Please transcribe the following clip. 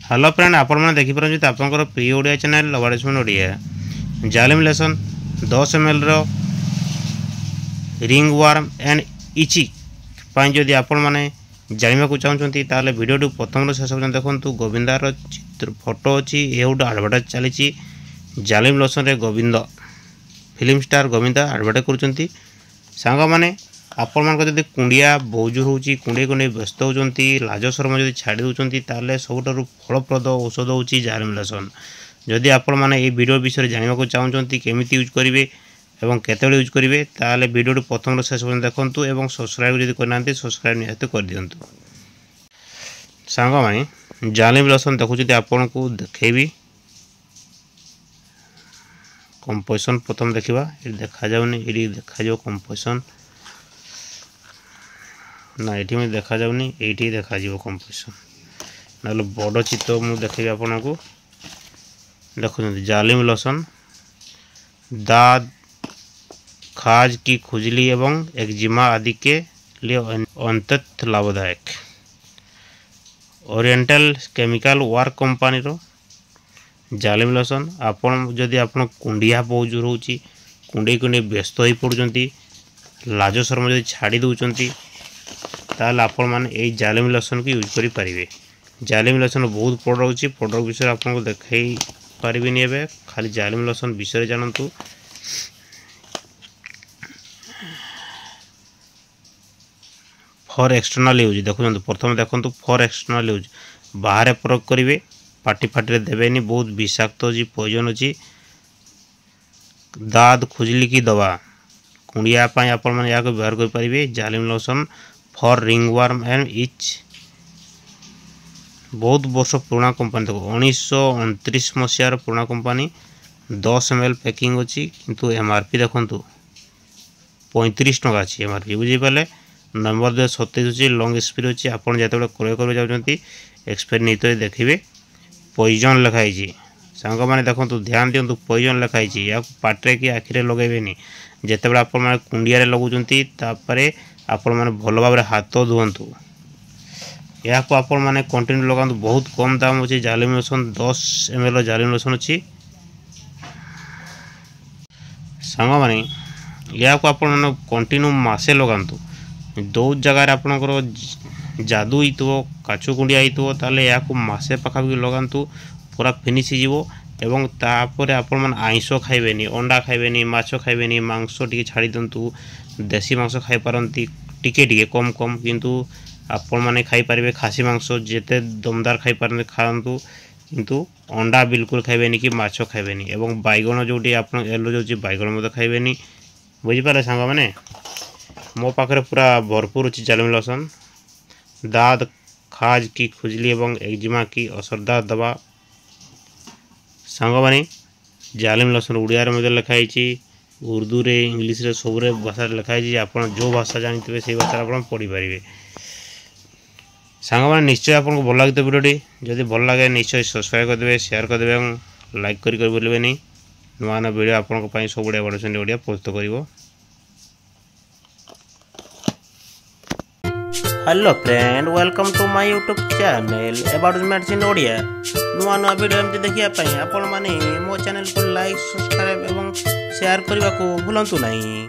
Hello friend आपण देखिपारे आपंकर प्रिय ओडिया चैनल लवाड़ेशन ओडिया जालिम लेसन 10 ml रो रिंग वार्म एंड इची जदि आपण मैंने जानवा चाहते ताले वीडियो प्रथम शेष पर्यटन देखूँ। गोविंदार चित्र फोटो अच्छी ये गोटे आडभटाइज चली जालिम लेसन रे Govind film star Govinda advertise कर सांग मैंने आपण मान जब कुंडिया बहुजोर होची कुंडे कुंडे व्यस्त होती लाज शर्म जब छाड़ी दूसरी ताले सबुठ फलप्रद औषध होची जालिम लेसन। जदि आपण मैंने ये वीडियो विषय जानवा चाहते केमी यूज करेंगे और केतबेले यूज करेंगे ताले वीडियो प्रथम शेष पर्यटन देखूँ और सब्सक्राइब जब करना सब्सक्राइब निहत कर दिंतु। सांग मैंने जालिम लेसन देखुं आपण को देखेबी कंपोजिशन प्रथम देखा ये देखा जाऊनी ये देखा जाओ कंपोजिशन ना ये देखा जाऊनी ये देखा कंपोजिशन ना बड़ चित्र मुझे देखेबी आपन को देखुं जालिम लेसन दाद खाज की खुजली एवं एक्जिमा आदि के लिए अत्यंत लाभदायक ओरिएंटल केमिकल वर्क कंपनी रो जालिम लेसन। आपण जदि आपण कुंडिया बहुत जोर होची कुंडे कुंडे व्यस्त हो पड़ुचंती लाज शर्म जदि छाड़ी दउचंती ताल आपण माने ए जालिम लेसन को यूज करि परिबे। जालिम लेसन बहुत प्रोडक्ट अछि प्रोडक्ट विषय आपन को देखाई परिबेनी एबे खाली जालिम लेसन विषय जानंतु। फॉर एक्सटर्नल यूज देखुं प्रथम देखो फॉर एक्सटर्नल यूज बाहर प्रयोग करेंगे पार्टी फाटी देवेनि बहुत विषाक्त अच्छी पॉइजन अच्छी दाद खुजली की दवा कुंडिया आपण मैंने या व्यवहार करेंगे। जालिम लेसन फॉर रिंग वार्म एंड इच बहुत वर्ष पुराना कंपनी देखो 1929 मसीहार पुराना कंपनी 10 ml पैकिंग अच्छी किंतु एमआरपी देखूँ 35 टका अच्छी एमआरपी बुझीपारे। नंबर 27 अच्छी लंग एक्सपायरी अच्छी आपड़ जो क्रय कर चाहते एक्सपायरी नहीं देखिए पॉइजन लिखाई सांग मैंने देखो ध्यान दिंतु पॉइजन लिखाई या पाटे कि आखिरे लगेबेनी जितेबाला आपण मैंने कुंडिया लगुंट आपण मैंने भल भाव हाथ धुंतु या आपण मैंने कंटिन्यू लगातु बहुत कम दाम अच्छी जालिम लेसन 10 ml जालिम लेसन अच्छी सांग मैंने या आपण मैंने कंटिन्यू मासे लगातु दो जगार आपणकर जादू हो काचु कुंडिया हो ताले या मसे पाखापाखि लगातु पूरा फिनिश हो एवं तापर आपण मैंने आइंस खाइबेनी अंडा खाइबेनी माछ खाइबेनी मांस टी छाड़ी दिंतु देसी मांस खाई पारती टिके कम कम किंतु आपण मैंने खाई पारे खासी मांस जेते दमदार खाई पारते खातु किंतु अंडा बिल्कुल खाइबेनी कि माछ खाइबेनी एवं बैगण जोटी आप येलो जो बैगण मत खाइबेनी बुझीपारे सांग मैंने मो पाखे पूरा भरपूर अच्छी जालिम लेसन दाद खाज की खुजली एवं एक्जिमा की असरदार दवा सांग मैंने जालिम लेसन उड़िया लिखाई उर्दू रे इंग्लिश रे सब भाषा लिखाई आप जो भाषा जानते से भाषा आप पढ़ी पारे। सांग मैंने निश्चय आपको भल लगे वीडियोटी जदि भल लगे निश्चय सब्सक्राइब करदे शेयर करदे और लाइक कर बोलेनि नुआ नुआ वीडियो आपन सब ओडिया बड़े ओडिया प्रस्तुत कर। Hello friend welcome to my YouTube channel about medicine Odia नुआ नुआ वीडियो एमती देखिए आपण माने मो चैनल को लाइक सब्सक्राइब एवं शेयर करने को भूलंतु नहीं।